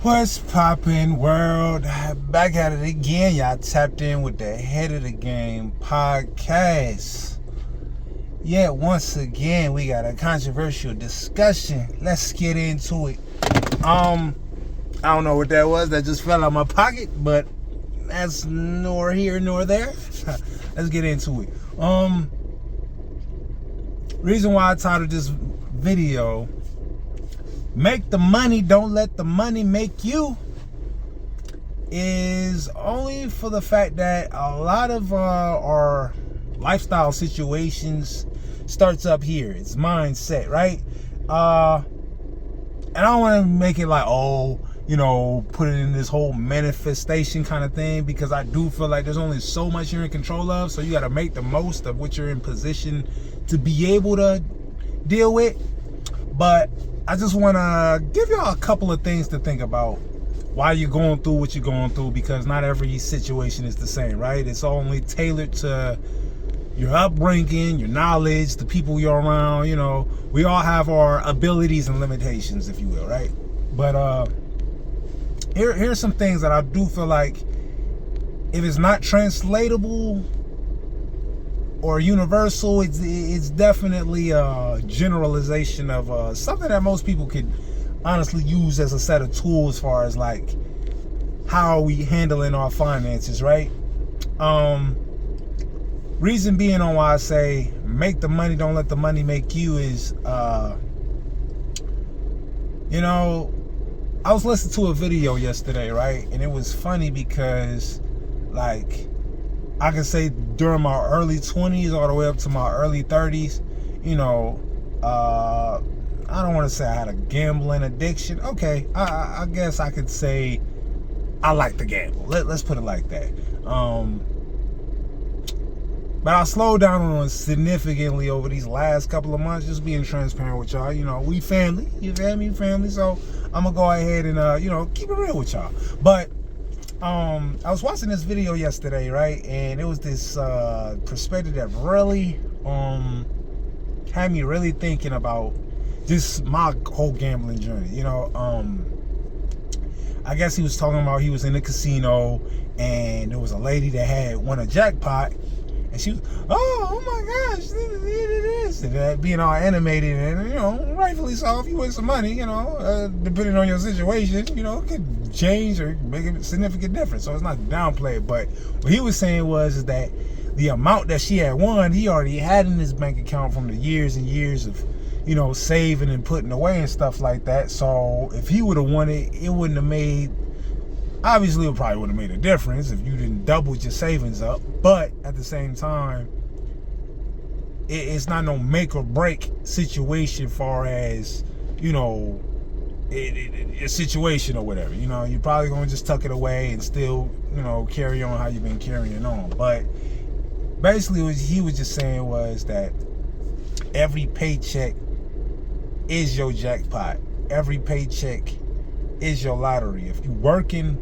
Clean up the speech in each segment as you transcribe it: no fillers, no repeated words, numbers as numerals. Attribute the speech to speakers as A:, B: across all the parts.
A: What's poppin', world? Back at it again. Y'all tapped in with the Head of the Game podcast. Yeah, once again, we got a controversial discussion. Let's get into it. I don't know what that was. That just fell out my pocket, but that's nor here nor there. Let's get into it. Reason why I titled this video, "Make the money, don't let the money make you," is only for the fact that a lot of our lifestyle situations starts up here. It's mindset, right? And I don't want to make it like, put it in this whole manifestation kind of thing, because I do feel like there's only so much you're in control of, so you got to make the most of what you're in position to be able to deal with. But I just want to give y'all a couple of things to think about while you're going through what you're going through, because not every situation is the same, right? It's only tailored to your upbringing, your knowledge, the people you're around. We all have our abilities and limitations, if you will, right? But here's some things that I do feel like, if it's not translatable or universal, it's definitely a generalization of something that most people could honestly use as a set of tools, as far as like how are we handling our finances, right? Reason being on why I say make the money, don't let the money make you is, I was listening to a video yesterday, right? And it was funny because, like, I can say during my early 20s all the way up to my early 30s, I don't want to say I had a gambling addiction. Okay, I guess I could say I like to gamble. Let's put it like that. But I slowed down on it significantly over these last couple of months, just being transparent with y'all. We family, you feel me? Family. So I'm going to go ahead and, keep it real with y'all. But I was watching this video yesterday, right? And it was this perspective that really had me really thinking about just my whole gambling journey. I guess he was talking about, he was in the casino and there was a lady that had won a jackpot. And she was, oh my gosh, this and that, being all animated, and rightfully so. If you win some money, depending on your situation, it could change or make a significant difference. So it's not downplayed. But what he was saying was that the amount that she had won, he already had in his bank account from the years and years of, saving and putting away and stuff like that. So if he would have won it, it wouldn't have made. Obviously, it probably would have made a difference if you didn't double your savings up. But at the same time, it's not no make or break situation, far as, a situation or whatever. You're probably going to just tuck it away and still, carry on how you've been carrying on. But basically, what he was just saying was that every paycheck is your jackpot. Every paycheck is your lottery. If you're working,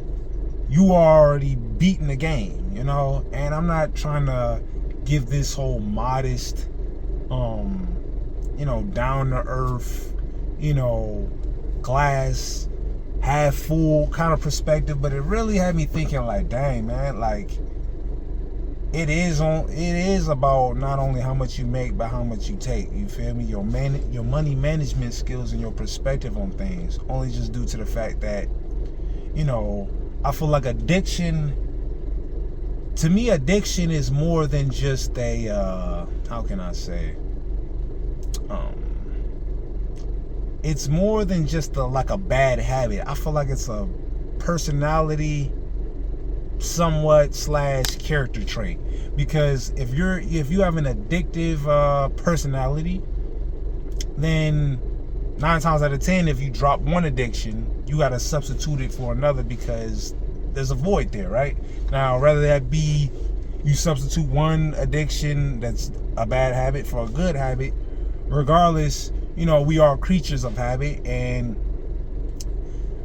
A: you already beating the game, and I'm not trying to give this whole modest, down to earth, glass half full kind of perspective, but it really had me thinking like, dang, man, like it is about not only how much you make, but how much you take. You feel me? Your money management skills and your perspective on things, only just due to the fact that, I feel like addiction is more than just a, how can I say, it's more than just like a bad habit. I feel like it's a personality somewhat / character trait, because if you have an addictive personality, then 9 times out of 10, if you drop one addiction, you got to substitute it for another, because there's a void there, right? Now, whether that be you substitute one addiction that's a bad habit for a good habit, regardless, we are creatures of habit, and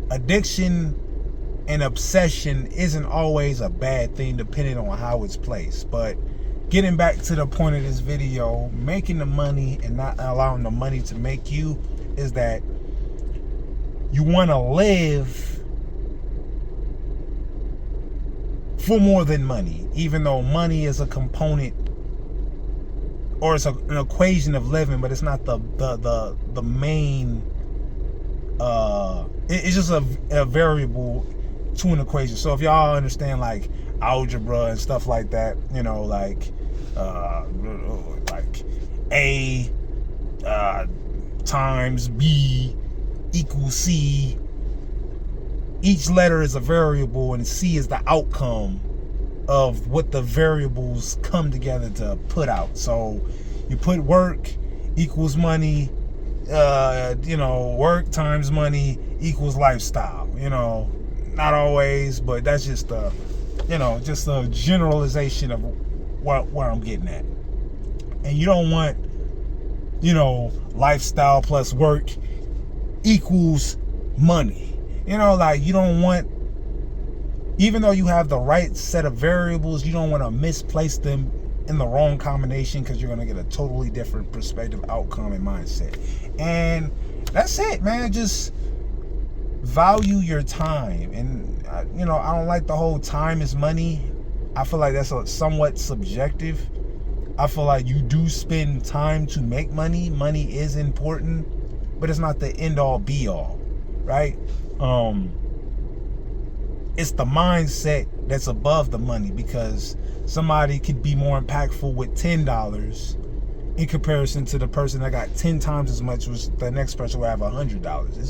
A: addiction and obsession isn't always a bad thing, depending on how it's placed. But getting back to the point of this video, making the money and not allowing the money to make you, is that you want to live for more than money, even though money is a component, or it's an equation of living, but it's not the main. It's just a variable to an equation. So if y'all understand like algebra and stuff like that, you know, like A times B equals C. Each letter is a variable, and C is the outcome of what the variables come together to put out. So you put work equals money, you know, work times money equals lifestyle. You know, not always, but that's just a, you know, just a generalization of where I'm getting at. And you don't want, you know, lifestyle plus work equals money. You know, like, you don't want, even though you have the right set of variables, you don't want to misplace them in the wrong combination, because you're going to get a totally different perspective, outcome, and mindset. And that's it, man. Just value your time. And, you know, I don't like the whole time is money. I feel like that's somewhat subjective. I feel like you do spend time to make money. Money is important, but it's not the end all be all, right? It's the mindset that's above the money, because somebody could be more impactful with $10 in comparison to the person that got 10 times as much, which the next person will have $100. It's